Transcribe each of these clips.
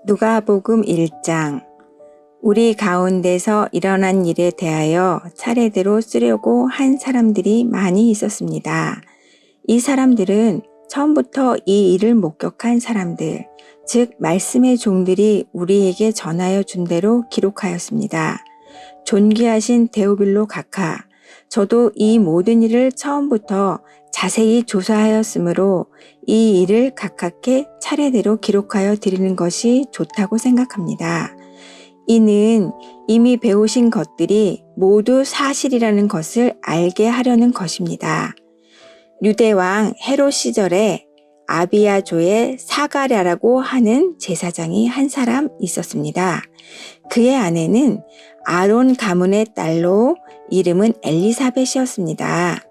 누가복음 1장. 우리 가운데서 일어난 일에 대하여 차례대로 쓰려고 한 사람들이 많이 있었습니다. 이 사람들은 처음부터 이 일을 목격한 사람들, 즉 말씀의 종들이 우리에게 전하여 준 대로 기록하였습니다. 존귀하신 데오빌로 각하, 저도 이 모든 일을 처음부터 자세히 조사하였으므로 이 일을 각각의 차례대로 기록하여 드리는 것이 좋다고 생각합니다. 이는 이미 배우신 것들이 모두 사실이라는 것을 알게 하려는 것입니다. 유대왕 헤롯 시절에 아비야조의 사가랴라고 하는 제사장이 한 사람 있었습니다. 그의 아내는 아론 가문의 딸로 이름은 엘리사벳이었습니다.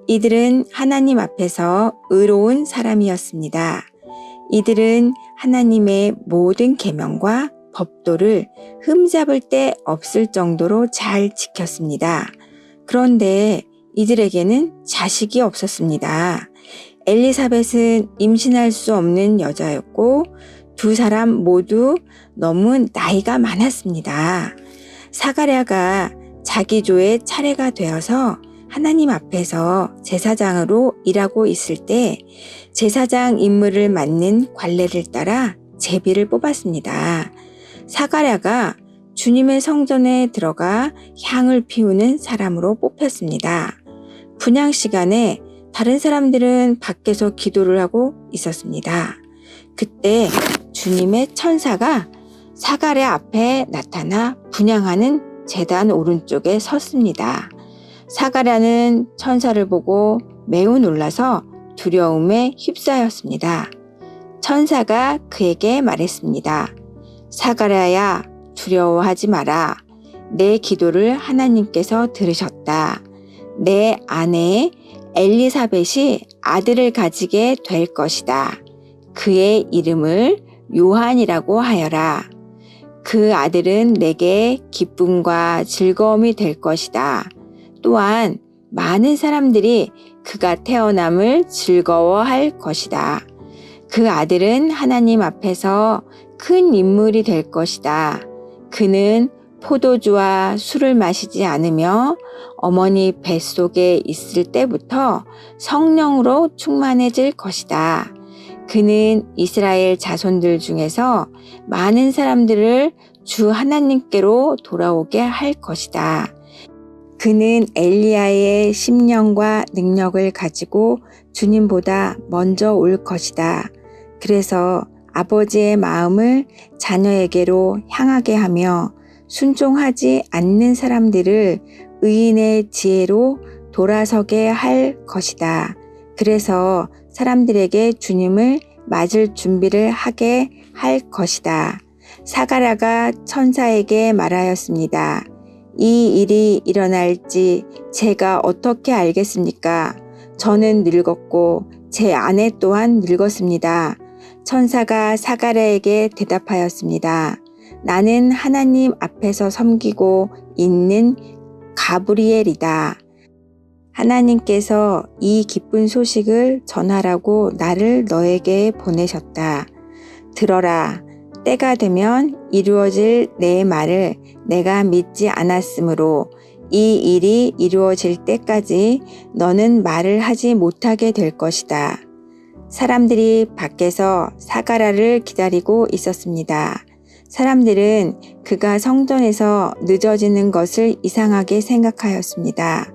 이들은 하나님 앞에서 의로운 사람이었습니다. 이들은 하나님의 모든 계명과 법도를 흠잡을 데 없을 정도로 잘 지켰습니다. 그런데 이들에게는 자식이 없었습니다. 엘리사벳은 임신할 수 없는 여자였고 두 사람 모두 너무 나이가 많았습니다. 사가랴가 자기 조의 차례가 되어서 하나님 앞에서 제사장으로 일하고 있을 때 제사장 임무를 맡는 관례를 따라 제비를 뽑았습니다. 사가랴가 주님의 성전에 들어가 향을 피우는 사람으로 뽑혔습니다. 분향 시간에 다른 사람들은 밖에서 기도를 하고 있었습니다. 그때 주님의 천사가 사가랴 앞에 나타나 분향하는 제단 오른쪽에 섰습니다. 사가랴는 천사를 보고 매우 놀라서 두려움에 휩싸였습니다. 천사가 그에게 말했습니다. 사가랴야, 두려워하지 마라. 내 기도를 하나님께서 들으셨다. 내 아내 엘리사벳이 아들을 가지게 될 것이다. 그의 이름을 요한이라고 하여라. 그 아들은 내게 기쁨과 즐거움이 될 것이다. 또한 많은 사람들이 그가 태어남을 즐거워할 것이다. 그 아들은 하나님 앞에서 큰 인물이 될 것이다. 그는 포도주와 술을 마시지 않으며 어머니 뱃속에 있을 때부터 성령으로 충만해질 것이다. 그는 이스라엘 자손들 중에서 많은 사람들을 주 하나님께로 돌아오게 할 것이다. 그는 엘리야의 심령과 능력을 가지고 주님보다 먼저 올 것이다. 그래서 아버지의 마음을 자녀에게로 향하게 하며 순종하지 않는 사람들을 의인의 지혜로 돌아서게 할 것이다. 그래서 사람들에게 주님을 맞을 준비를 하게 할 것이다. 사가랴가 천사에게 말하였습니다. 이 일이 일어날지 제가 어떻게 알겠습니까? 저는 늙었고 제 아내 또한 늙었습니다. 천사가 사가랴에게 대답하였습니다. 나는 하나님 앞에서 섬기고 있는 가브리엘이다. 하나님께서 이 기쁜 소식을 전하라고 나를 너에게 보내셨다. 들어라. 때가 되면 이루어질 내 말을 내가 믿지 않았으므로 이 일이 이루어질 때까지 너는 말을 하지 못하게 될 것이다. 사람들이 밖에서 사가랴를 기다리고 있었습니다. 사람들은 그가 성전에서 늦어지는 것을 이상하게 생각하였습니다.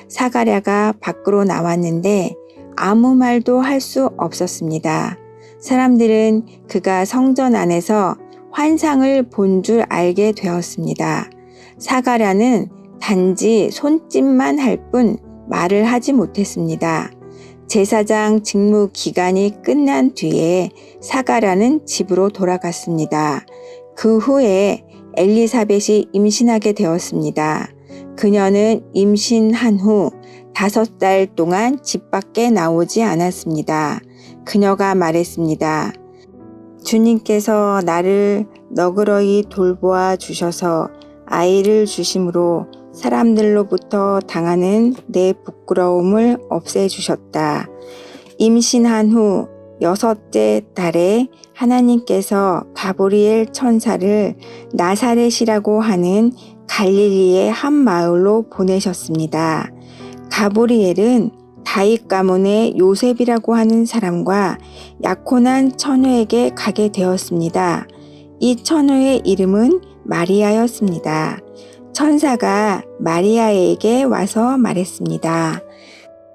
사가랴가 밖으로 나왔는데 아무 말도 할 수 없었습니다. 사람들은 그가 성전 안에서 환상을 본 줄 알게 되었습니다. 사가랴는 단지 손짓만 할 뿐 말을 하지 못했습니다. 제사장 직무 기간이 끝난 뒤에 사가랴는 집으로 돌아갔습니다. 그 후에 엘리사벳이 임신하게 되었습니다. 그녀는 임신한 후 5달 동안 집 밖에 나오지 않았습니다. 그녀가 말했습니다. 주님께서 나를 너그러이 돌보아 주셔서 아이를 주심으로 사람들로부터 당하는 내 부끄러움을 없애주셨다. 임신한 후 6째 달에 하나님께서 가브리엘 천사를 나사렛이라고 하는 갈릴리의 한 마을로 보내셨습니다. 가브리엘은 다윗 가문의 요셉이라고 하는 사람과 약혼한 처녀에게 가게 되었습니다. 이 처녀의 이름은 마리아였습니다. 천사가 마리아에게 와서 말했습니다.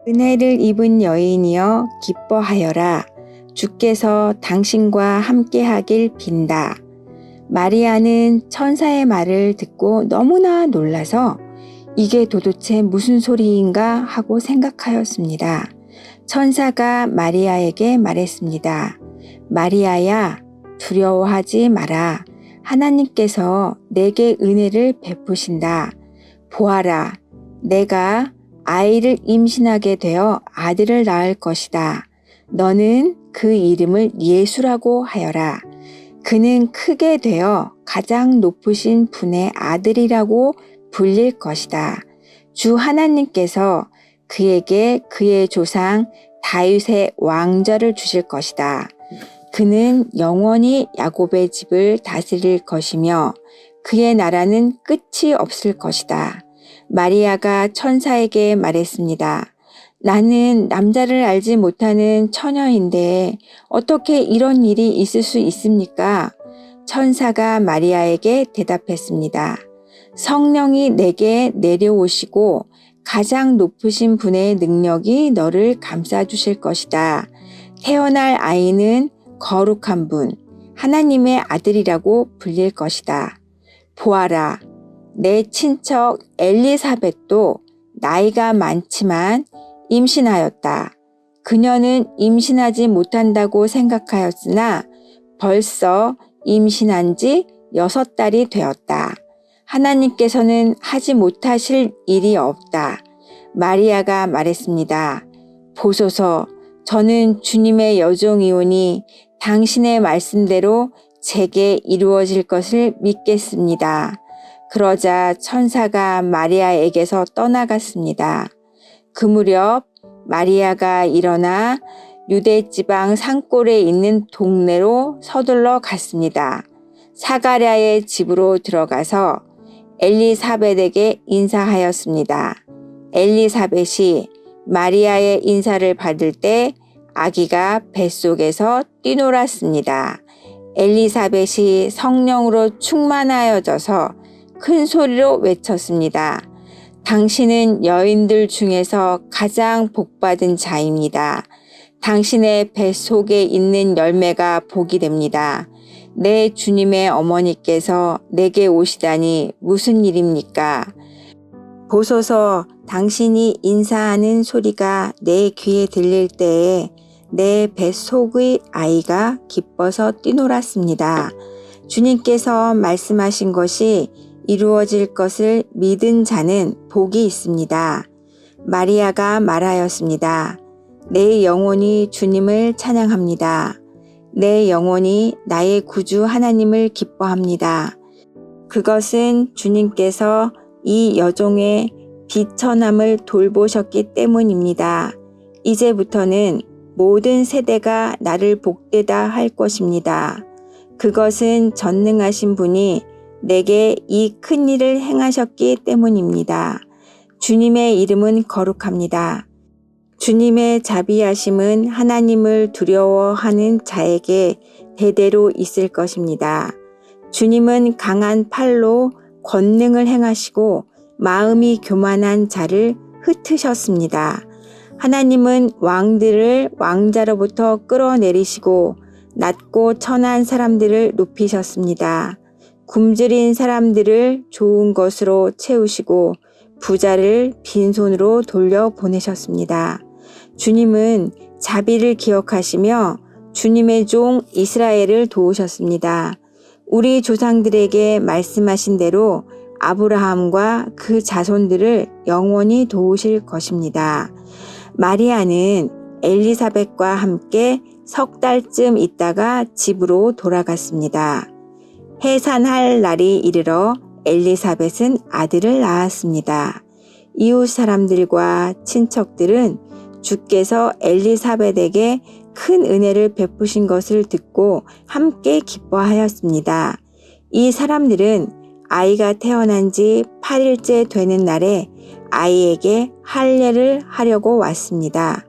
은혜를 입은 여인이여 기뻐하여라. 주께서 당신과 함께하길 빈다. 마리아는 천사의 말을 듣고 너무나 놀라서 이게 도대체 무슨 소리인가 하고 생각하였습니다. 천사가 마리아에게 말했습니다. 마리아야, 두려워하지 마라. 하나님께서 내게 은혜를 베푸신다. 보아라, 내가 아이를 임신하게 되어 아들을 낳을 것이다. 너는 그 이름을 예수라고 하여라. 그는 크게 되어 가장 높으신 분의 아들이라고 불릴 것이다. 주 하나님께서 그에게 그의 조상 다윗의 왕좌를 주실 것이다. 그는 영원히 야곱의 집을 다스릴 것이며 그의 나라는 끝이 없을 것이다. 마리아가 천사에게 말했습니다. 나는 남자를 알지 못하는 처녀인데 어떻게 이런 일이 있을 수 있습니까? 천사가 마리아에게 대답했습니다. 성령이 내게 내려오시고 가장 높으신 분의 능력이 너를 감싸주실 것이다. 태어날 아이는 거룩한 분, 하나님의 아들이라고 불릴 것이다. 보아라, 내 친척 엘리사벳도 나이가 많지만 임신하였다. 그녀는 임신하지 못한다고 생각하였으나 벌써 임신한 지 6달이 되었다. 하나님께서는 하지 못하실 일이 없다. 마리아가 말했습니다. 보소서, 저는 주님의 여종이오니 당신의 말씀대로 제게 이루어질 것을 믿겠습니다. 그러자 천사가 마리아에게서 떠나갔습니다. 그 무렵 마리아가 일어나 유대 지방 산골에 있는 동네로 서둘러 갔습니다. 사가랴의 집으로 들어가서 엘리사벳에게 인사하였습니다. 엘리사벳이 마리아의 인사를 받을 때 아기가 뱃속에서 뛰놀았습니다. 엘리사벳이 성령으로 충만하여져서 큰 소리로 외쳤습니다. 당신은 여인들 중에서 가장 복받은 자입니다. 당신의 뱃속에 있는 열매가 복이 됩니다. 내 주님의 어머니께서 내게 오시다니 무슨 일입니까? 보소서, 당신이 인사하는 소리가 내 귀에 들릴 때에 내 뱃속의 아이가 기뻐서 뛰놀았습니다. 주님께서 말씀하신 것이 이루어질 것을 믿은 자는 복이 있습니다. 마리아가 말하였습니다. 내 영혼이 주님을 찬양합니다. 내 영혼이 나의 구주 하나님을 기뻐합니다. 그것은 주님께서 이 여종의 비천함을 돌보셨기 때문입니다. 이제부터는 모든 세대가 나를 복되다 할 것입니다. 그것은 전능하신 분이 내게 이 큰 일을 행하셨기 때문입니다. 주님의 이름은 거룩합니다. 주님의 자비하심은 하나님을 두려워하는 자에게 대대로 있을 것입니다. 주님은 강한 팔로 권능을 행하시고 마음이 교만한 자를 흩으셨습니다. 하나님은 왕들을 왕자로부터 끌어내리시고 낮고 천한 사람들을 높이셨습니다. 굶주린 사람들을 좋은 것으로 채우시고 부자를 빈손으로 돌려보내셨습니다. 주님은 자비를 기억하시며 주님의 종 이스라엘을 도우셨습니다. 우리 조상들에게 말씀하신 대로 아브라함과 그 자손들을 영원히 도우실 것입니다. 마리아는 엘리사벳과 함께 3달쯤 있다가 집으로 돌아갔습니다. 해산할 날이 이르러 엘리사벳은 아들을 낳았습니다. 이웃 사람들과 친척들은 주께서 엘리사벳에게 큰 은혜를 베푸신 것을 듣고 함께 기뻐하였습니다. 이 사람들은 아이가 태어난 지 8일째 되는 날에 아이에게 할례를 하려고 왔습니다.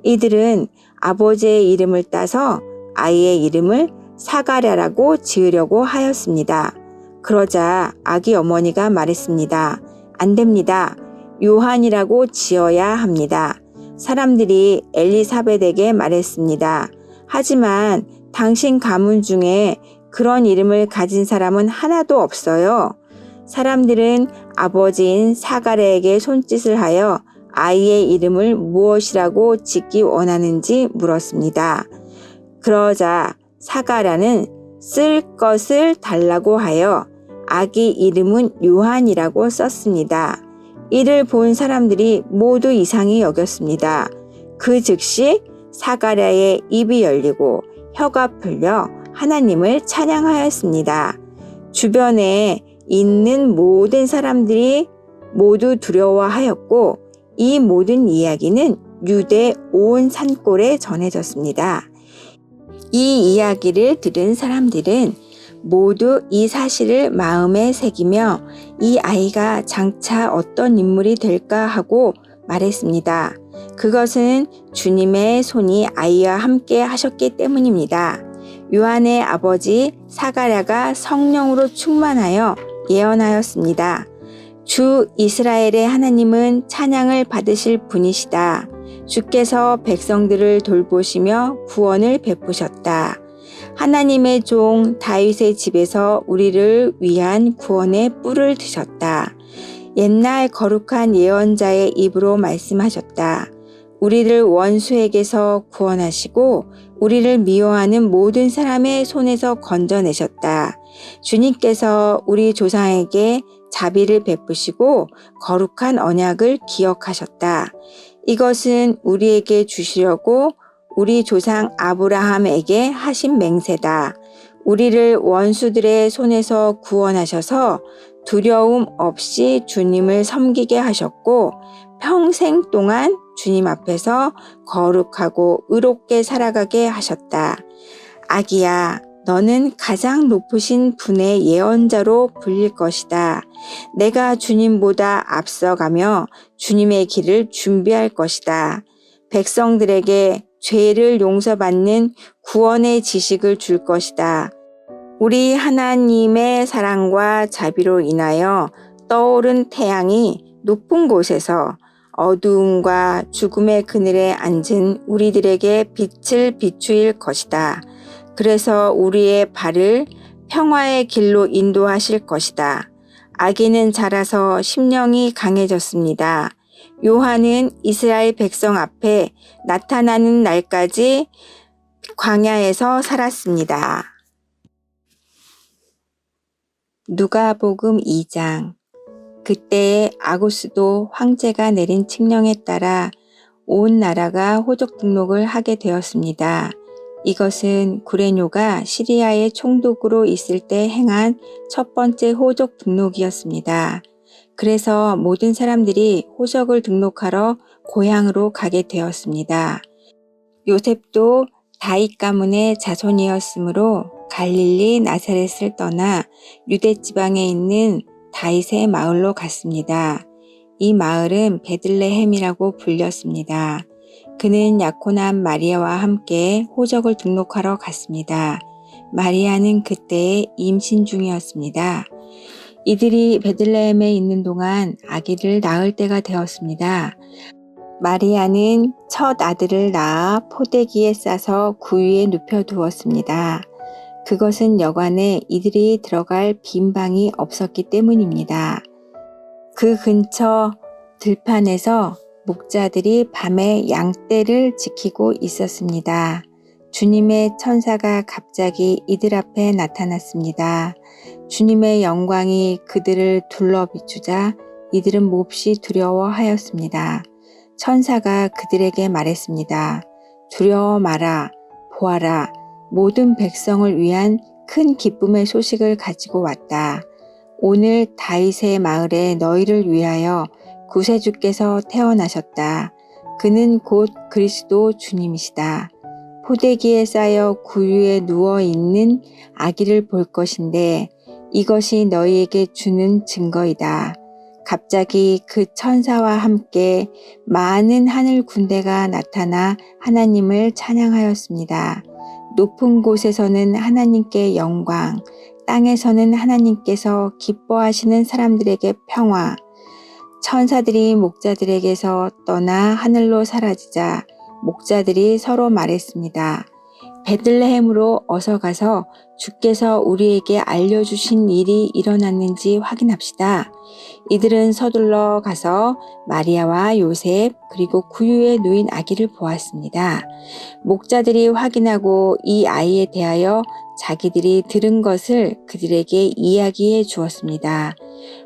이들은 아버지의 이름을 따서 아이의 이름을 사가랴라고 지으려고 하였습니다. 그러자 아기 어머니가 말했습니다. 안 됩니다. 요한이라고 지어야 합니다. 사람들이 엘리사벳에게 말했습니다. 하지만 당신 가문 중에 그런 이름을 가진 사람은 하나도 없어요. 사람들은 아버지인 사가랴에게 손짓을 하여 아이의 이름을 무엇이라고 짓기 원하는지 물었습니다. 그러자 사가랴는 쓸 것을 달라고 하여 아기 이름은 요한이라고 썼습니다. 이를 본 사람들이 모두 이상히 여겼습니다. 그 즉시 사가랴의 입이 열리고 혀가 풀려 하나님을 찬양하였습니다. 주변에 있는 모든 사람들이 모두 두려워하였고 이 모든 이야기는 유대 온 산골에 전해졌습니다. 이 이야기를 들은 사람들은 모두 이 사실을 마음에 새기며 이 아이가 장차 어떤 인물이 될까 하고 말했습니다. 그것은 주님의 손이 아이와 함께 하셨기 때문입니다. 요한의 아버지 사가랴가 성령으로 충만하여 예언하였습니다. 주 이스라엘의 하나님은 찬양을 받으실 분이시다. 주께서 백성들을 돌보시며 구원을 베푸셨다. 하나님의 종 다윗의 집에서 우리를 위한 구원의 뿔을 드셨다. 옛날 거룩한 예언자의 입으로 말씀하셨다. 우리를 원수에게서 구원하시고 우리를 미워하는 모든 사람의 손에서 건져내셨다. 주님께서 우리 조상에게 자비를 베푸시고 거룩한 언약을 기억하셨다. 이것은 우리에게 주시려고 우리 조상 아브라함에게 하신 맹세다. 우리를 원수들의 손에서 구원하셔서 두려움 없이 주님을 섬기게 하셨고 평생 동안 주님 앞에서 거룩하고 의롭게 살아가게 하셨다. 아기야, 너는 가장 높으신 분의 예언자로 불릴 것이다. 내가 주님보다 앞서가며 주님의 길을 준비할 것이다. 백성들에게 죄를 용서받는 구원의 지식을 줄 것이다. 우리 하나님의 사랑과 자비로 인하여 떠오른 태양이 높은 곳에서 어두움과 죽음의 그늘에 앉은 우리들에게 빛을 비추일 것이다. 그래서 우리의 발을 평화의 길로 인도하실 것이다. 아기는 자라서 심령이 강해졌습니다. 요한은 이스라엘 백성 앞에 나타나는 날까지 광야에서 살았습니다. 누가복음 2장. 그때에 아구스도 황제가 내린 칙령에 따라 온 나라가 호적 등록을 하게 되었습니다. 이것은 구레뇨가 시리아의 총독으로 있을 때 행한 첫 번째 호적 등록이었습니다. 그래서 모든 사람들이 호적을 등록하러 고향으로 가게 되었습니다. 요셉도 다윗 가문의 자손이었으므로 갈릴리 나사렛을 떠나 유대 지방에 있는 다윗의 마을로 갔습니다. 이 마을은 베들레헴이라고 불렸습니다. 그는 약혼한 마리아와 함께 호적을 등록하러 갔습니다. 마리아는 그때에 임신 중이었습니다. 이들이 베들레헴에 있는 동안 아기를 낳을 때가 되었습니다. 마리아는 첫 아들을 낳아 포대기에 싸서 구유에 눕혀두었습니다. 그것은 여관에 이들이 들어갈 빈 방이 없었기 때문입니다. 그 근처 들판에서 목자들이 밤에 양떼를 지키고 있었습니다. 주님의 천사가 갑자기 이들 앞에 나타났습니다. 주님의 영광이 그들을 둘러 비추자 이들은 몹시 두려워하였습니다. 천사가 그들에게 말했습니다. 두려워 마라. 보아라. 모든 백성을 위한 큰 기쁨의 소식을 가지고 왔다. 오늘 다윗의 마을에 너희를 위하여 구세주께서 태어나셨다. 그는 곧 그리스도 주님이시다. 포대기에 쌓여 구유에 누워 있는 아기를 볼 것인데 이것이 너희에게 주는 증거이다. 갑자기 그 천사와 함께 많은 하늘 군대가 나타나 하나님을 찬양하였습니다. 높은 곳에서는 하나님께 영광, 땅에서는 하나님께서 기뻐하시는 사람들에게 평화. 천사들이 목자들에게서 떠나 하늘로 사라지자 목자들이 서로 말했습니다. 베들레헴으로 어서 가서 주께서 우리에게 알려주신 일이 일어났는지 확인합시다. 이들은 서둘러 가서 마리아와 요셉 그리고 구유에 누인 아기를 보았습니다. 목자들이 확인하고 이 아이에 대하여 자기들이 들은 것을 그들에게 이야기해 주었습니다.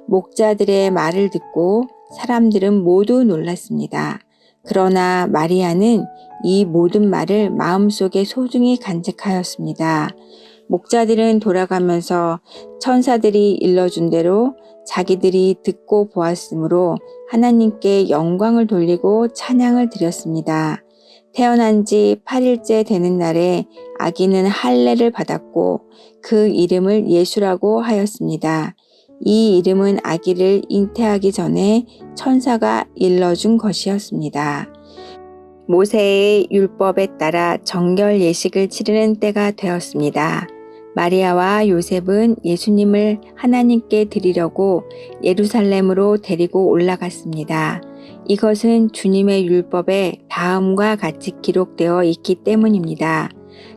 목자들의 말을 듣고 사람들은 모두 놀랐습니다. 그러나 마리아는 이 모든 말을 마음속에 소중히 간직하였습니다. 목자들은 돌아가면서 천사들이 일러준 대로 자기들이 듣고 보았으므로 하나님께 영광을 돌리고 찬양을 드렸습니다. 태어난 지 8일째 되는 날에 아기는 할례를 받았고 그 이름을 예수라고 하였습니다. 이 이름은 아기를 잉태하기 전에 천사가 일러준 것이었습니다. 모세의 율법에 따라 정결 예식을 치르는 때가 되었습니다. 마리아와 요셉은 예수님을 하나님께 드리려고 예루살렘으로 데리고 올라갔습니다. 이것은 주님의 율법에 다음과 같이 기록되어 있기 때문입니다.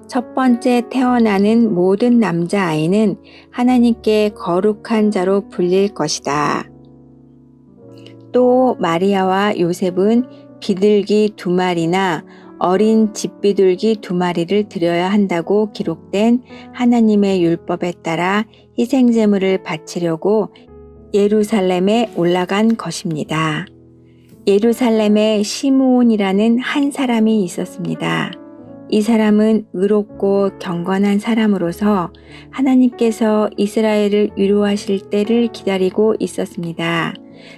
첫 번째 태어나는 모든 남자아이는 하나님께 거룩한 자로 불릴 것이다. 또 마리아와 요셉은 비둘기 2마리나 어린 집비둘기 2마리를 드려야 한다고 기록된 하나님의 율법에 따라 희생제물을 바치려고 예루살렘에 올라간 것입니다. 예루살렘에 시므온이라는 한 사람이 있었습니다. 이 사람은 의롭고 경건한 사람으로서 하나님께서 이스라엘을 위로하실 때를 기다리고 있었습니다.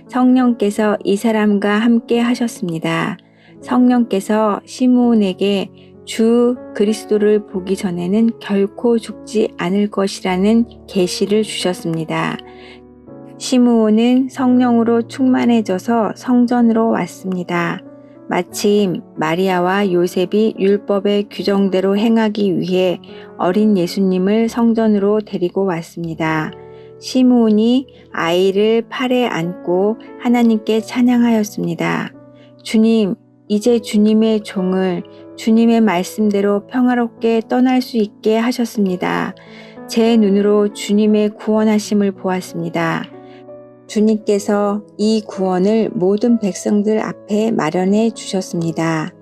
성령께서 이 사람과 함께 하셨습니다. 성령께서 시므온에게 주 그리스도를 보기 전에는 결코 죽지 않을 것이라는 계시를 주셨습니다. 시므온은 성령으로 충만해져서 성전으로 왔습니다. 마침 마리아와 요셉이 율법의 규정대로 행하기 위해 어린 예수님을 성전으로 데리고 왔습니다. 시므온이 아이를 팔에 안고 하나님께 찬양하였습니다. 주님, 이제 주님의 종을 주님의 말씀대로 평화롭게 떠날 수 있게 하셨습니다. 제 눈으로 주님의 구원하심을 보았습니다. 주님께서 이 구원을 모든 백성들 앞에 마련해 주셨습니다.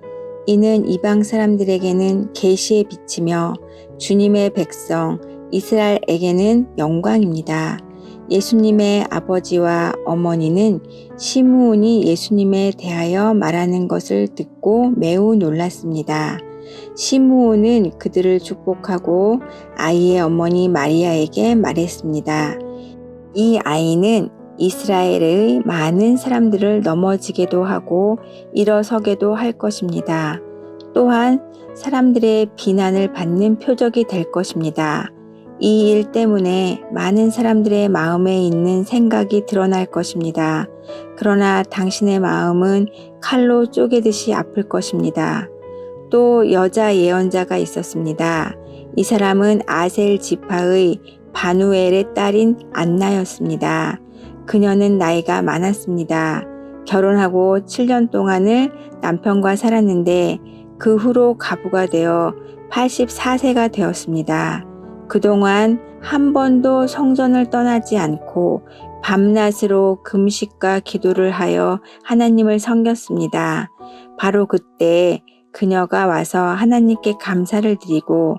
이는 이방 사람들에게는 계시의 빛이며 주님의 백성 이스라엘에게는 영광입니다. 예수님의 아버지와 어머니는 시므온이 예수님에 대하여 말하는 것을 듣고 매우 놀랐습니다. 시므온은 그들을 축복하고 아이의 어머니 마리아에게 말했습니다. 이 아이는 이스라엘의 많은 사람들을 넘어지게도 하고 일어서게도 할 것입니다. 또한 사람들의 비난을 받는 표적이 될 것입니다. 이 일 때문에 많은 사람들의 마음에 있는 생각이 드러날 것입니다. 그러나 당신의 마음은 칼로 쪼개듯이 아플 것입니다. 또 여자 예언자가 있었습니다. 이 사람은 아셀 지파의 바누엘의 딸인 안나였습니다. 그녀는 나이가 많았습니다. 결혼하고 7년 동안을 남편과 살았는데 그 후로 가부가 되어 84세가 되었습니다. 그동안 한 번도 성전을 떠나지 않고 밤낮으로 금식과 기도를 하여 하나님을 섬겼습니다. 바로 그때 그녀가 와서 하나님께 감사를 드리고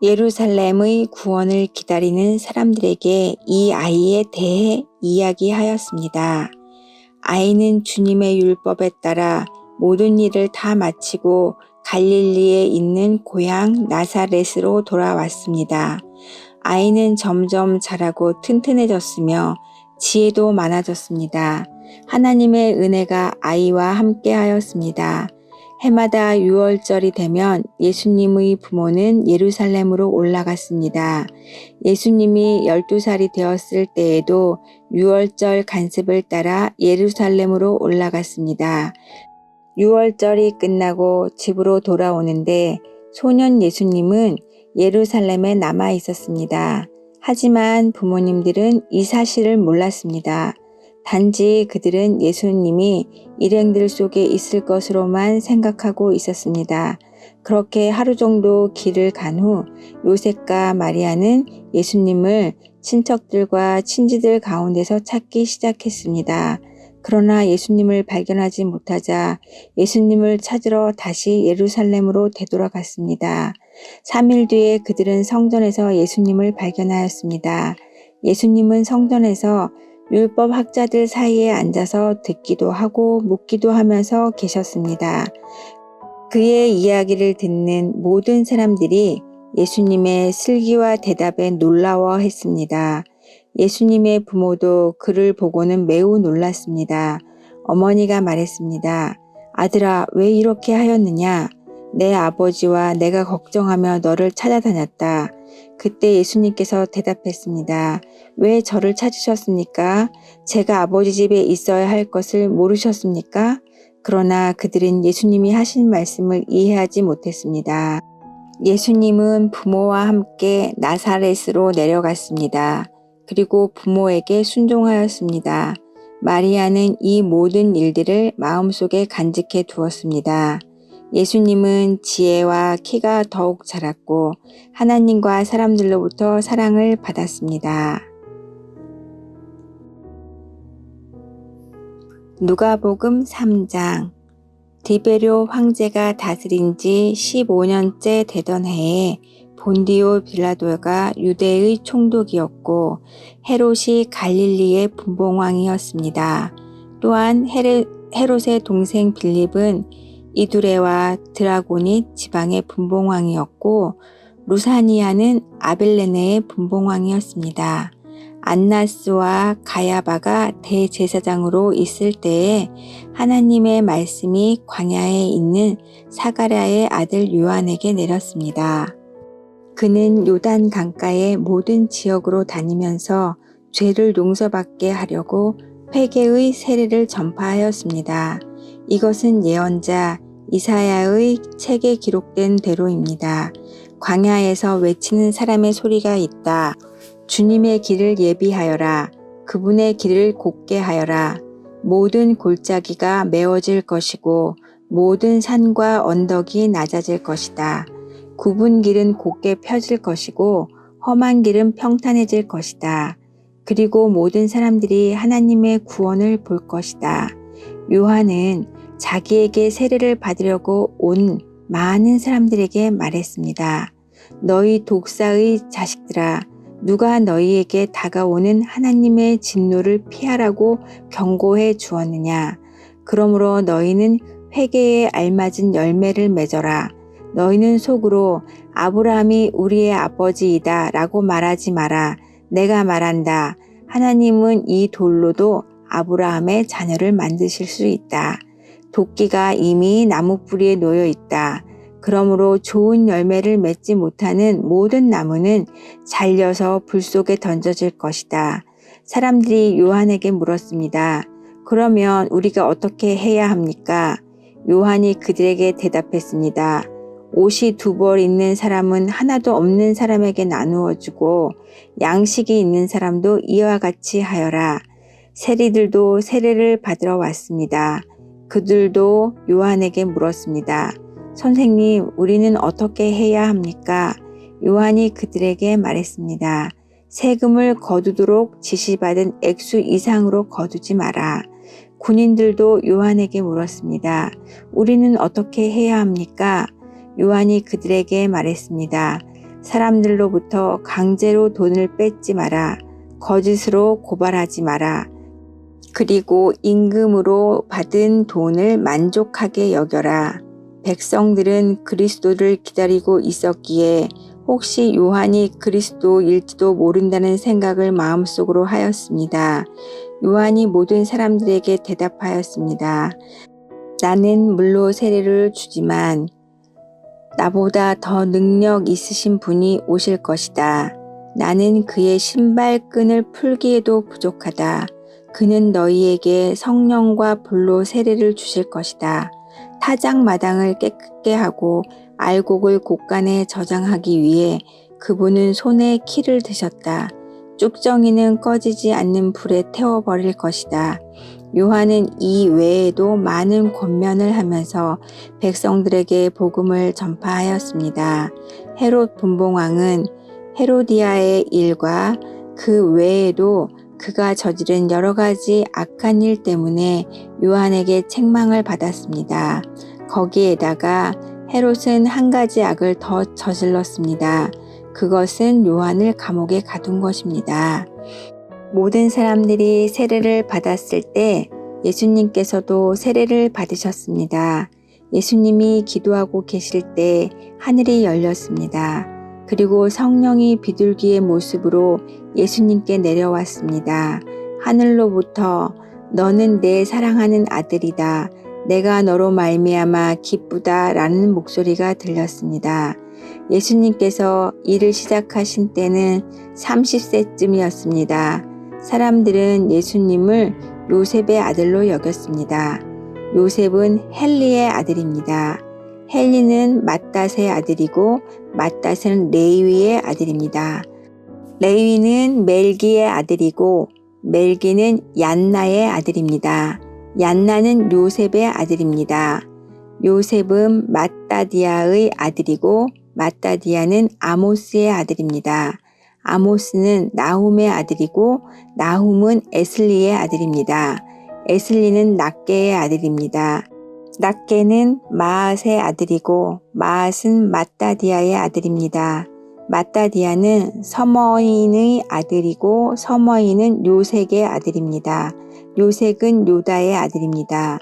예루살렘의 구원을 기다리는 사람들에게 이 아이에 대해 이야기하였습니다. 아이는 주님의 율법에 따라 모든 일을 다 마치고 갈릴리에 있는 고향 나사렛으로 돌아왔습니다. 아이는 점점 자라고 튼튼해졌으며 지혜도 많아졌습니다. 하나님의 은혜가 아이와 함께 하였습니다. 해마다 6월절이 되면 예수님의 부모는 예루살렘으로 올라갔습니다. 예수님이 12살이 되었을 때에도 6월절 간습을 따라 예루살렘으로 올라갔습니다. 6월절이 끝나고 집으로 돌아오는데 소년 예수님은 예루살렘에 남아 있었습니다. 하지만 부모님들은 이 사실을 몰랐습니다. 단지 그들은 예수님이 일행들 속에 있을 것으로만 생각하고 있었습니다. 그렇게 하루 정도 길을 간 후 요셉과 마리아는 예수님을 친척들과 친지들 가운데서 찾기 시작했습니다. 그러나 예수님을 발견하지 못하자 예수님을 찾으러 다시 예루살렘으로 되돌아갔습니다. 3일 뒤에 그들은 성전에서 예수님을 발견하였습니다. 예수님은 성전에서 율법 학자들 사이에 앉아서 듣기도 하고 묻기도 하면서 계셨습니다. 그의 이야기를 듣는 모든 사람들이 예수님의 슬기와 대답에 놀라워했습니다. 예수님의 부모도 그를 보고는 매우 놀랐습니다. 어머니가 말했습니다. 아들아, 왜 이렇게 하였느냐? 내 아버지와 내가 걱정하며 너를 찾아다녔다. 그때 예수님께서 대답했습니다. 왜 저를 찾으셨습니까? 제가 아버지 집에 있어야 할 것을 모르셨습니까? 그러나 그들은 예수님이 하신 말씀을 이해하지 못했습니다. 예수님은 부모와 함께 나사렛으로 내려갔습니다. 그리고 부모에게 순종하였습니다. 마리아는 이 모든 일들을 마음속에 간직해 두었습니다. 예수님은 지혜와 키가 더욱 자랐고 하나님과 사람들로부터 사랑을 받았습니다. 누가복음 3장. 디베료 황제가 다스린 지 15년째 되던 해에 본디오 빌라도가 유대의 총독이었고 헤롯이 갈릴리의 분봉왕이었습니다. 또한 헤롯의 동생 빌립은 이두레와 드라고닛 지방의 분봉왕이었고 루사니아는 아벨레네의 분봉왕이었습니다. 안나스와 가야바가 대제사장으로 있을 때에 하나님의 말씀이 광야에 있는 사가랴의 아들 요한에게 내렸습니다. 그는 요단 강가의 모든 지역으로 다니면서 죄를 용서받게 하려고 회개의 세례를 전파하였습니다. 이것은 예언자 이사야의 책에 기록된 대로입니다. 광야에서 외치는 사람의 소리가 있다. 주님의 길을 예비하여라. 그분의 길을 곧게 하여라. 모든 골짜기가 메워질 것이고 모든 산과 언덕이 낮아질 것이다. 굽은 길은 곧게 펴질 것이고 험한 길은 평탄해질 것이다. 그리고 모든 사람들이 하나님의 구원을 볼 것이다. 요한은 자기에게 세례를 받으려고 온 많은 사람들에게 말했습니다. 너희 독사의 자식들아, 누가 너희에게 다가오는 하나님의 진노를 피하라고 경고해 주었느냐? 그러므로 너희는 회개에 알맞은 열매를 맺어라. 너희는 속으로 아브라함이 우리의 아버지이다 라고 말하지 마라. 내가 말한다. 하나님은 이 돌로도 아브라함의 자녀를 만드실 수 있다. 도끼가 이미 나무 뿌리에 놓여 있다. 그러므로 좋은 열매를 맺지 못하는 모든 나무는 잘려서 불 속에 던져질 것이다. 사람들이 요한에게 물었습니다. 그러면 우리가 어떻게 해야 합니까? 요한이 그들에게 대답했습니다. 옷이 2벌 있는 사람은 하나도 없는 사람에게 나누어 주고 양식이 있는 사람도 이와 같이 하여라. 세리들도 세례를 받으러 왔습니다. 그들도 요한에게 물었습니다. 선생님, 우리는 어떻게 해야 합니까? 요한이 그들에게 말했습니다. 세금을 거두도록 지시받은 액수 이상으로 거두지 마라. 군인들도 요한에게 물었습니다. 우리는 어떻게 해야 합니까? 요한이 그들에게 말했습니다. 사람들로부터 강제로 돈을 뺏지 마라. 거짓으로 고발하지 마라. 그리고 임금으로 받은 돈을 만족하게 여겨라. 백성들은 그리스도를 기다리고 있었기에 혹시 요한이 그리스도일지도 모른다는 생각을 마음속으로 하였습니다. 요한이 모든 사람들에게 대답하였습니다. 나는 물로 세례를 주지만 나보다 더 능력 있으신 분이 오실 것이다. 나는 그의 신발끈을 풀기에도 부족하다. 그는 너희에게 성령과 불로 세례를 주실 것이다. 타작마당을 깨끗게 하고 알곡을 곳간에 저장하기 위해 그분은 손에 키를 드셨다. 쭉정이는 꺼지지 않는 불에 태워버릴 것이다. 요한은 이 외에도 많은 권면을 하면서 백성들에게 복음을 전파하였습니다. 헤롯 분봉왕은 헤로디아의 일과 그 외에도 그가 저지른 여러 가지 악한 일 때문에 요한에게 책망을 받았습니다. 거기에다가 헤롯은 한 가지 악을 더 저질렀습니다. 그것은 요한을 감옥에 가둔 것입니다. 모든 사람들이 세례를 받았을 때 예수님께서도 세례를 받으셨습니다. 예수님이 기도하고 계실 때 하늘이 열렸습니다. 그리고 성령이 비둘기의 모습으로 예수님께 내려왔습니다. 하늘로부터 너는 내 사랑하는 아들이다. 내가 너로 말미암아 기쁘다 라는 목소리가 들렸습니다. 예수님께서 일을 시작하신 때는 30세쯤이었습니다. 사람들은 예수님을 요셉의 아들로 여겼습니다. 요셉은 헬리의 아들입니다. 헬리는 맏닷의 아들이고 맏닷은 레위의 아들입니다. 레위는 멜기의 아들이고 멜기는 얀나의 아들입니다. 얀나는 요셉의 아들입니다. 요셉은 맏다디아의 아들이고 맏다디아는 아모스의 아들입니다. 아모스는 나훔의 아들이고 나훔은 에슬리의 아들입니다. 에슬리는 낫게의 아들입니다. 낫게는 마앗의 아들이고 마앗은 맏다디아의 아들입니다. 맏다디아는 서머인의 아들이고 서머인은 요색의 아들입니다. 요색은 요다의 아들입니다.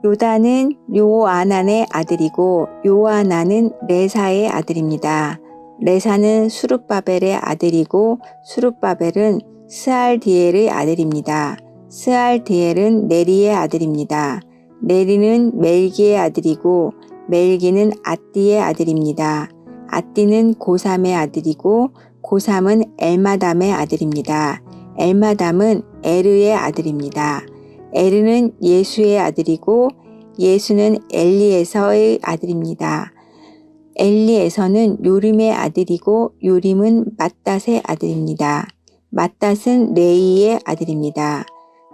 요다는 요아난의 아들이고 요아난은 레사의 아들입니다. 레사는 수룹바벨의 아들이고 수룹바벨은 스알디엘의 아들입니다. 스알디엘은 네리의 아들입니다. 네리는 멜기의 아들이고 멜기는 앗디의 아들입니다. 앗디는 고삼의 아들이고 고삼은 엘마담의 아들입니다. 엘마담은 에르의 아들입니다. 에르는 예수의 아들이고 예수는 엘리에서의 아들입니다. 엘리에서는 요림의 아들이고 요림은 맏닷의 아들입니다. 맏닷은 레이의 아들입니다.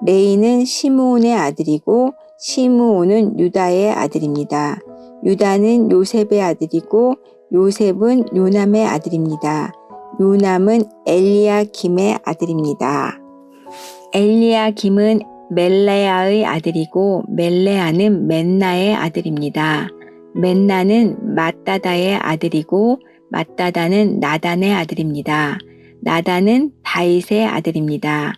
레이는 시므온의 아들이고 시므온은 유다의 아들입니다. 유다는 요셉의 아들이고 요셉은 요남의 아들입니다. 요남은 엘리야김의 아들입니다. 엘리야김은 멜레아의 아들이고 멜레아는 맨나의 아들입니다. 맨나는 맏다다의 아들이고 맏다다는 나단의 아들입니다. 나단은 다윗의 아들입니다.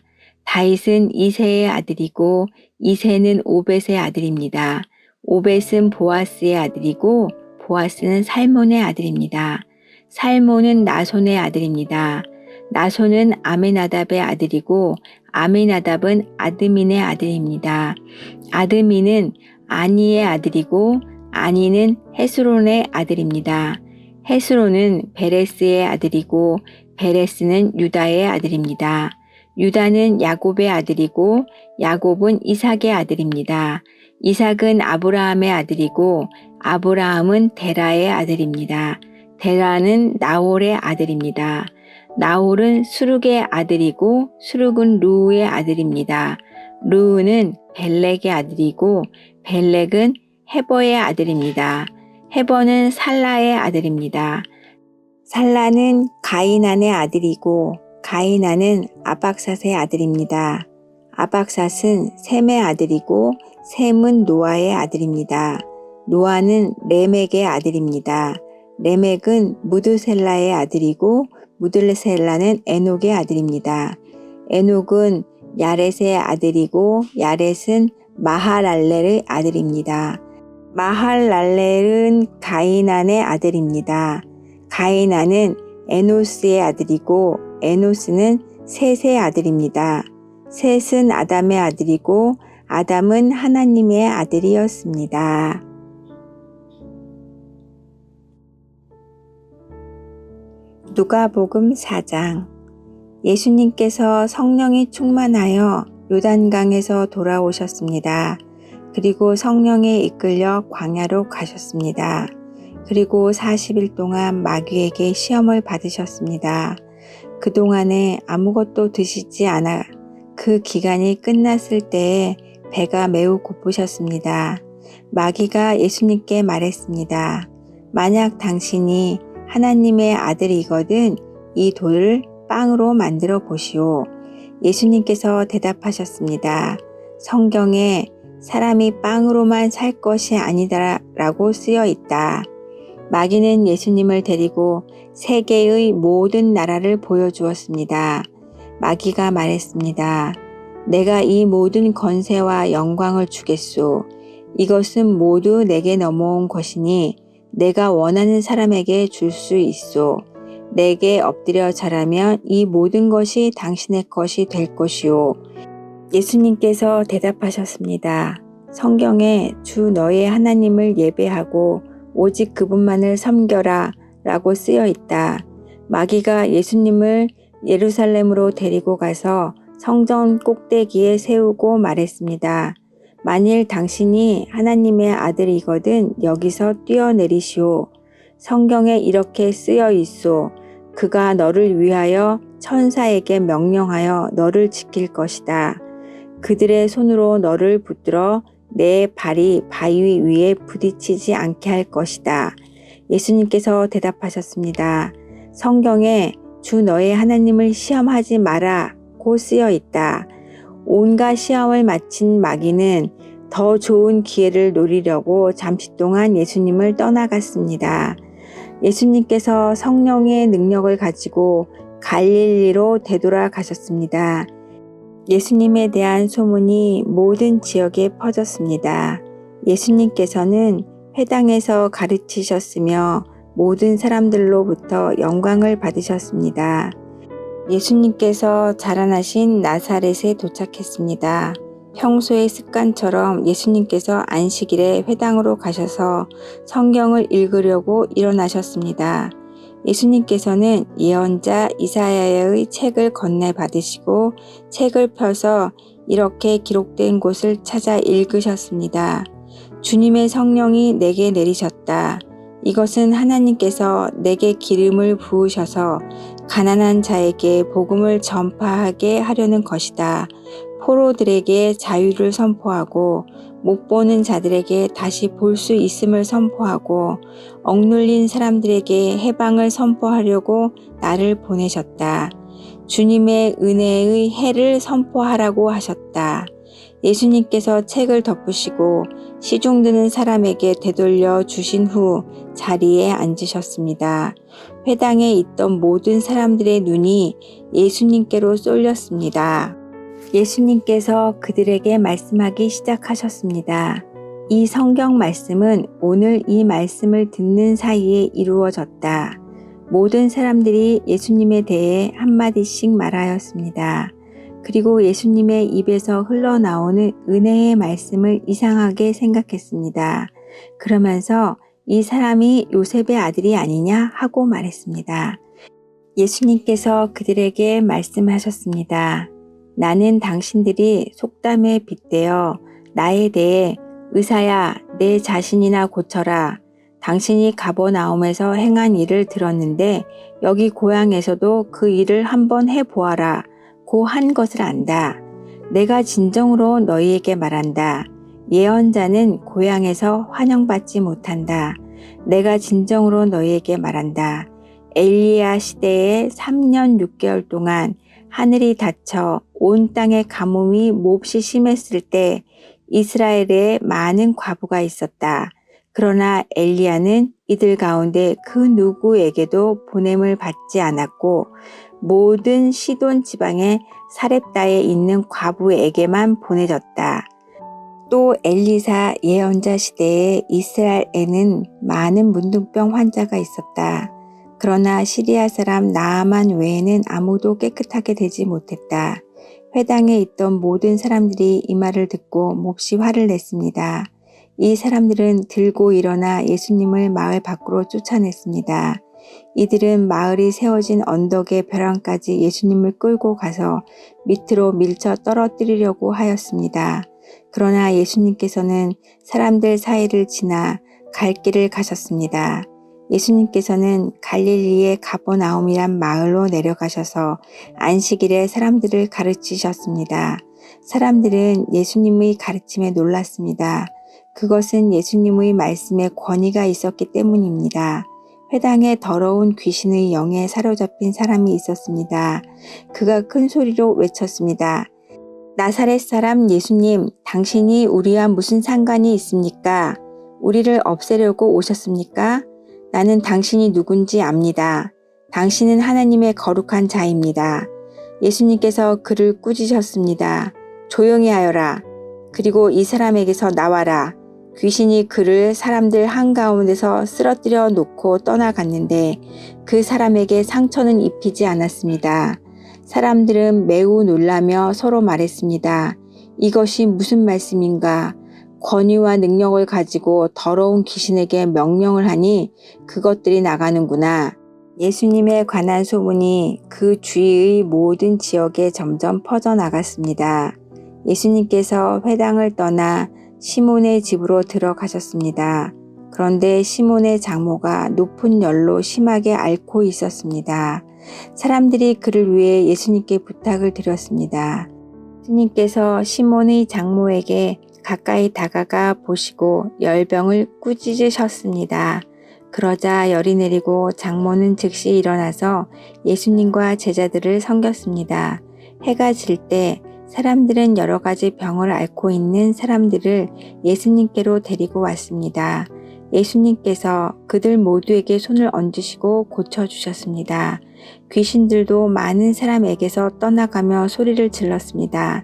다윗은 이새의 아들이고 이새는 오벳의 아들입니다. 오벳은 보아스의 아들이고 보아스는 살몬의 아들입니다. 살몬은 나손의 아들입니다. 나손은 아미나답의 아들이고 아미나답은 아드민의 아들입니다. 아드민은 아니의 아들이고 아니는 헤스론의 아들입니다. 헤스론은 베레스의 아들이고 베레스는 유다의 아들입니다. 유다는 야곱의 아들이고 야곱은 이삭의 아들입니다. 이삭은 아브라함의 아들이고 아브라함은 데라의 아들입니다. 데라는 나홀의 아들입니다. 나홀은 수룩의 아들이고 수룩은 루우의 아들입니다. 루우는 벨렉의 아들이고 벨렉은 헤버의 아들입니다. 헤버는 살라의 아들입니다. 살라는 가이난의 아들이고 가이난은 아박삿의 아들입니다. 아박삿은 셈의 아들이고 셈은 노아의 아들입니다. 노아는 레멕의 아들입니다. 레멕은 무드셀라의 아들이고 무드셀라는 에녹의 아들입니다. 에녹은 야렛의 아들이고 야렛은 마하랄렐의 아들입니다. 마하랄렐은 가이난의 아들입니다. 가이난은 에노스의 아들이고 에노스는 셋의 아들입니다. 셋은 아담의 아들이고 아담은 하나님의 아들이었습니다. 누가복음 4장. 예수님께서 성령이 충만하여 요단강에서 돌아오셨습니다. 그리고 성령에 이끌려 광야로 가셨습니다. 그리고 40일 동안 마귀에게 시험을 받으셨습니다. 그동안에 아무것도 드시지 않아 그 기간이 끝났을 때에 배가 매우 고프셨습니다. 마귀가 예수님께 말했습니다. 만약 당신이 하나님의 아들이거든 이 돌을 빵으로 만들어 보시오. 예수님께서 대답하셨습니다. 성경에 사람이 빵으로만 살 것이 아니다라고 쓰여 있다. 마귀는 예수님을 데리고 세계의 모든 나라를 보여주었습니다. 마귀가 말했습니다. 내가 이 모든 권세와 영광을 주겠소. 이것은 모두 내게 넘어온 것이니 내가 원하는 사람에게 줄 수 있소. 내게 엎드려 절하면 이 모든 것이 당신의 것이 될 것이오. 예수님께서 대답하셨습니다. 성경에 주 너의 하나님을 예배하고 오직 그분만을 섬겨라 라고 쓰여 있다. 마귀가 예수님을 예루살렘으로 데리고 가서 성전 꼭대기에 세우고 말했습니다. 만일 당신이 하나님의 아들이거든 여기서 뛰어내리시오. 성경에 이렇게 쓰여 있소. 그가 너를 위하여 천사에게 명령하여 너를 지킬 것이다. 그들의 손으로 너를 붙들어 내 발이 바위 위에 부딪히지 않게 할 것이다. 예수님께서 대답하셨습니다. 성경에 주 너의 하나님을 시험하지 마라고 쓰여 있다. 온갖 시험을 마친 마귀는 더 좋은 기회를 노리려고 잠시 동안 예수님을 떠나갔습니다. 예수님께서 성령의 능력을 가지고 갈릴리로 되돌아가셨습니다. 예수님에 대한 소문이 모든 지역에 퍼졌습니다. 예수님께서는 회당에서 가르치셨으며 모든 사람들로부터 영광을 받으셨습니다. 예수님께서 자라나신 나사렛에 도착했습니다. 평소의 습관처럼 예수님께서 안식일에 회당으로 가셔서 성경을 읽으려고 일어나셨습니다. 예수님께서는 예언자 이사야의 책을 건네 받으시고 책을 펴서 이렇게 기록된 곳을 찾아 읽으셨습니다. 주님의 성령이 내게 내리셨다. 이것은 하나님께서 내게 기름을 부으셔서 가난한 자에게 복음을 전파하게 하려는 것이다. 포로들에게 자유를 선포하고 못 보는 자들에게 다시 볼 수 있음을 선포하고 억눌린 사람들에게 해방을 선포하려고 나를 보내셨다. 주님의 은혜의 해를 선포하라고 하셨다. 예수님께서 책을 덮으시고 시중 드는 사람에게 되돌려 주신 후 자리에 앉으셨습니다. 회당에 있던 모든 사람들의 눈이 예수님께로 쏠렸습니다. 예수님께서 그들에게 말씀하기 시작하셨습니다. 이 성경 말씀은 오늘 이 말씀을 듣는 사이에 이루어졌다. 모든 사람들이 예수님에 대해 한마디씩 말하였습니다. 그리고 예수님의 입에서 흘러나오는 은혜의 말씀을 이상하게 생각했습니다. 그러면서 이 사람이 요셉의 아들이 아니냐 하고 말했습니다. 예수님께서 그들에게 말씀하셨습니다. 나는 당신들이 속담에 빗대어 나에 대해 의사야 내 자신이나 고쳐라. 당신이 가버나움에서 행한 일을 들었는데 여기 고향에서도 그 일을 한번 해보아라. 고 한 것을 안다. 내가 진정으로 너희에게 말한다. 예언자는 고향에서 환영받지 못한다. 내가 진정으로 너희에게 말한다. 엘리야 시대에 3년 6개월 동안 하늘이 닫혀 온 땅의 가뭄이 몹시 심했을 때 이스라엘에 많은 과부가 있었다. 그러나 엘리야는 이들 가운데 그 누구에게도 보냄을 받지 않았고 모든 시돈 지방의 사렙다에 있는 과부에게만 보내졌다. 또 엘리사 예언자 시대에 이스라엘에는 많은 문둥병 환자가 있었다. 그러나 시리아 사람 나아만 외에는 아무도 깨끗하게 되지 못했다. 회당에 있던 모든 사람들이 이 말을 듣고 몹시 화를 냈습니다. 이 사람들은 들고 일어나 예수님을 마을 밖으로 쫓아냈습니다. 이들은 마을이 세워진 언덕의 벼랑까지 예수님을 끌고 가서 밑으로 밀쳐 떨어뜨리려고 하였습니다. 그러나 예수님께서는 사람들 사이를 지나 갈 길을 가셨습니다. 예수님께서는 갈릴리의 가버나움이란 마을로 내려가셔서 안식일에 사람들을 가르치셨습니다. 사람들은 예수님의 가르침에 놀랐습니다. 그것은 예수님의 말씀에 권위가 있었기 때문입니다. 회당에 더러운 귀신의 영에 사로잡힌 사람이 있었습니다. 그가 큰 소리로 외쳤습니다. 나사렛 사람 예수님, 당신이 우리와 무슨 상관이 있습니까? 우리를 없애려고 오셨습니까? 나는 당신이 누군지 압니다. 당신은 하나님의 거룩한 자입니다. 예수님께서 그를 꾸짖으셨습니다. 조용히 하여라. 그리고 이 사람에게서 나와라. 귀신이 그를 사람들 한가운데서 쓰러뜨려 놓고 떠나갔는데 그 사람에게 상처는 입히지 않았습니다. 사람들은 매우 놀라며 서로 말했습니다. 이것이 무슨 말씀인가? 권위와 능력을 가지고 더러운 귀신에게 명령을 하니 그것들이 나가는구나. 예수님에 관한 소문이 그 주위의 모든 지역에 점점 퍼져나갔습니다. 예수님께서 회당을 떠나 시몬의 집으로 들어가셨습니다. 그런데 시몬의 장모가 높은 열로 심하게 앓고 있었습니다. 사람들이 그를 위해 예수님께 부탁을 드렸습니다. 예수님께서 시몬의 장모에게 가까이 다가가 보시고 열병을 꾸짖으셨습니다. 그러자 열이 내리고 장모는 즉시 일어나서 예수님과 제자들을 섬겼습니다. 해가 질 때 사람들은 여러 가지 병을 앓고 있는 사람들을 예수님께로 데리고 왔습니다. 예수님께서 그들 모두에게 손을 얹으시고 고쳐주셨습니다. 귀신들도 많은 사람에게서 떠나가며 소리를 질렀습니다.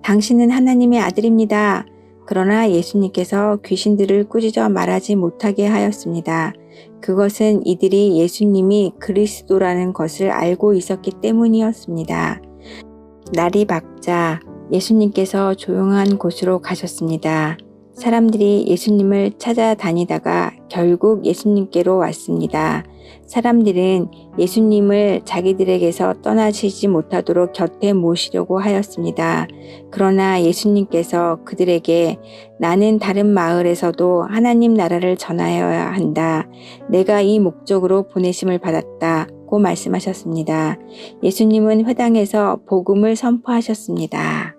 당신은 하나님의 아들입니다. 그러나 예수님께서 귀신들을 꾸짖어 말하지 못하게 하였습니다. 그것은 이들이 예수님이 그리스도라는 것을 알고 있었기 때문이었습니다. 날이 밝자 예수님께서 조용한 곳으로 가셨습니다. 사람들이 예수님을 찾아다니다가 결국 예수님께로 왔습니다. 사람들은 예수님을 자기들에게서 떠나시지 못하도록 곁에 모시려고 하였습니다. 그러나 예수님께서 그들에게 나는 다른 마을에서도 하나님 나라를 전하여야 한다. 내가 이 목적으로 보내심을 받았다고 말씀하셨습니다. 예수님은 회당에서 복음을 선포하셨습니다.